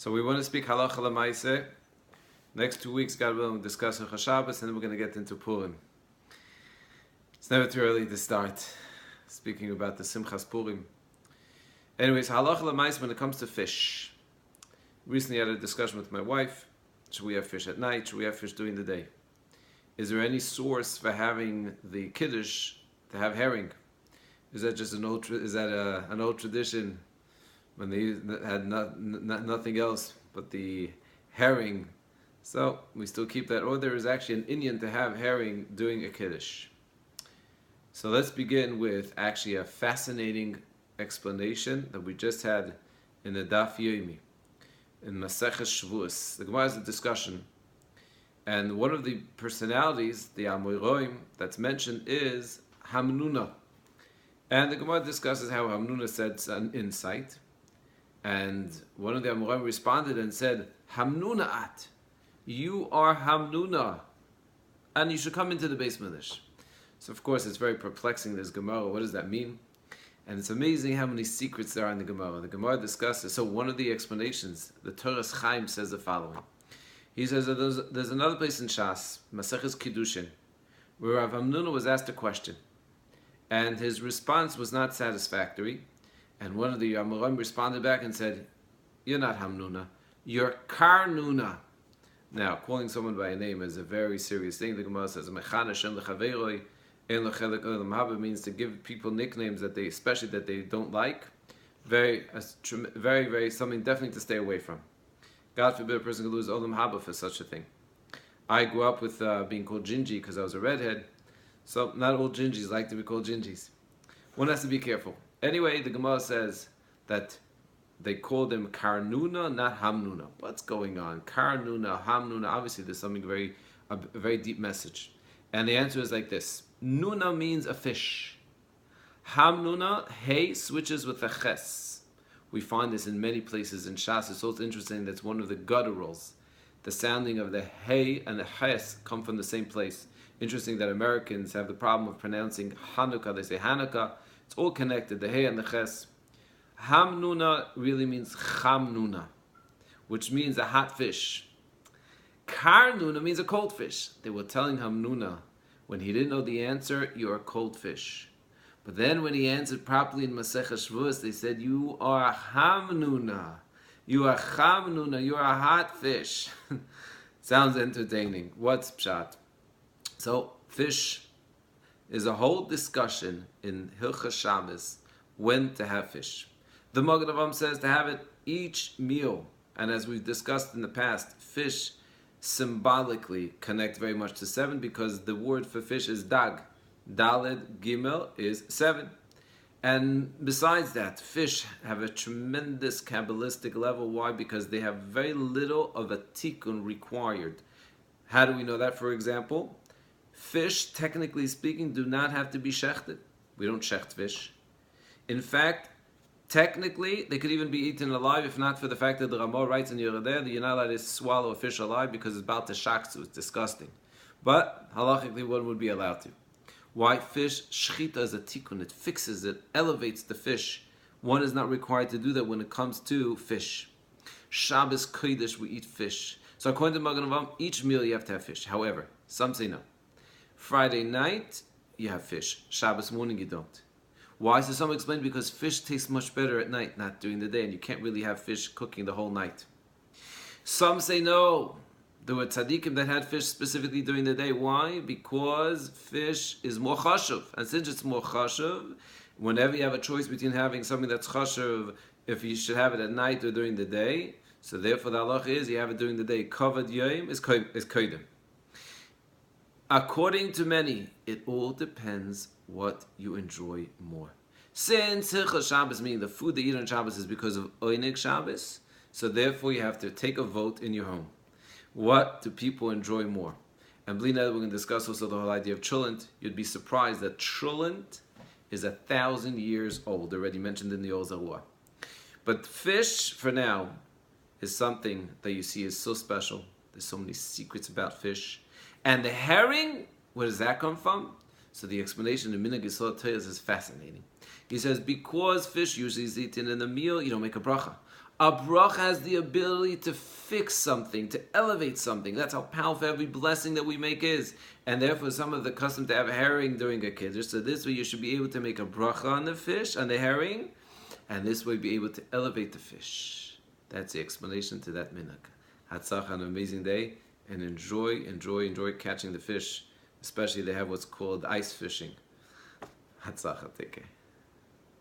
So we want to speak halacha l'maaseh. Next 2 weeks, God willing, we'll discuss Shabbos, and then we're going to get into Purim. It's never too early to start speaking about the Simchas Purim. Anyways, halacha l'maaseh when it comes to fish. Recently, I had a discussion with my wife. Should we have fish at night? Should we have fish during the day? Is there any source for having the kiddush to have herring? Is that just an old tradition when they had nothing else but the herring? So we still keep that. Or there is actually an inyan to have herring doing a kiddush. So let's begin with actually a fascinating explanation that we just had in the Daf Yomi, in Maseches Shavuos. The Gemara has a discussion, and one of the personalities, the Amoraim, that's mentioned is Hamnuna. And the Gemara discusses how Hamnuna said an insight, and one of the Amoraim responded and said, Hamnuna at, you are Hamnuna, and you should come into the Beis Midrash. So of course it's very perplexing, this Gemara. What does that mean? And it's amazing how many secrets there are in the Gemara. The Gemara discusses, so one of the explanations, the Toras Chaim says the following. He says that there's another place in Shas, Maseches Kiddushin, where Rav Hamnuna was asked a question, and his response was not satisfactory, and one of the Amoraim responded back and said, you're not Hamnuna, you're Karnuna. Now, calling someone by a name is a very serious thing. The Gemara says, means to give people nicknames that they, especially that they don't like. Very, very, something definitely to stay away from. God forbid a person could lose olam haba for such a thing. I grew up with being called Gingy because I was a redhead. So not all Gingis like to be called Gingis. One has to be careful. Anyway, the Gemara says that they called him Karnuna, not Hamnuna. What's going on? Karnuna, Hamnuna. Obviously, there's something a very deep message. And the answer is like this. Nuna means a fish. Hamnuna, hey, switches with a ches. We find this in many places in Shas. It's also interesting that's one of the gutturals. The sounding of the hey and the ches come from the same place. Interesting that Americans have the problem of pronouncing Hanukkah. They say Hanukkah. It's all connected, the hey and the ches. Hamnuna really means chamnuna, which means a hot fish. Karnuna means a cold fish. They were telling Hamnuna, when he didn't know the answer, you're a cold fish. But then when he answered properly in Maseches Shavuos, they said, you are Hamnuna. You are Chamnuna. You are a hot fish. Sounds entertaining. What's pshat? So, fish is a whole discussion in Hilchas Shabbos when to have fish. The Magen Avraham says to have it each meal. And as we've discussed in the past, fish symbolically connect very much to 7 because the word for fish is dag. Daled Gimel is 7. And besides that, fish have a tremendous Kabbalistic level. Why? Because they have very little of a tikkun required. How do we know that? For example, fish, technically speaking, do not have to be shechted. We don't shecht fish. In fact, technically, they could even be eaten alive, if not for the fact that the Ramah writes in Yerideh that you're not allowed to swallow a fish alive because it's about to shaksu, it's disgusting. But, halachically, one would be allowed to. Why? Fish, shchita is a tikkun, it fixes it, elevates the fish. One is not required to do that when it comes to fish. Shabbos Kodesh, we eat fish. So according to Magen Avraham, each meal you have to have fish. However, some say no. Friday night, you have fish. Shabbos morning, you don't. Why? So some explain because fish tastes much better at night, not during the day, and you can't really have fish cooking the whole night. Some say no. There were tzaddikim that had fish specifically during the day. Why? Because fish is more chashuv. And since it's more chashuv, whenever you have a choice between having something that's chashuv, if you should have it at night or during the day, so therefore the halach is you have it during the day. Kavod yom is kodim. According to many, it all depends what you enjoy more. Since Hilchos Shabbos, meaning the food they eat on Shabbos is because of Oinig Shabbos, so therefore you have to take a vote in your home. What do people enjoy more? And believe that we're going to discuss also the whole idea of chulent. You'd be surprised that chulent is 1,000 years old, already mentioned in the Old Zarua. But fish, for now, is something that you see is so special. There's so many secrets about fish. And the herring, where does that come from? So the explanation in Minhag Yisrael Teiras is fascinating. He says, because fish usually is eaten in a meal, you don't make a bracha. A bracha has the ability to fix something, to elevate something. That's how powerful every blessing that we make is. And therefore, some of the custom to have herring during a kiddush. So this way, you should be able to make a bracha on the fish, on the herring, and this way be able to elevate the fish. That's the explanation to that minhag. Hatzach, an amazing day, and enjoy catching the fish. Especially they have what's called ice fishing. Hatzach, take care.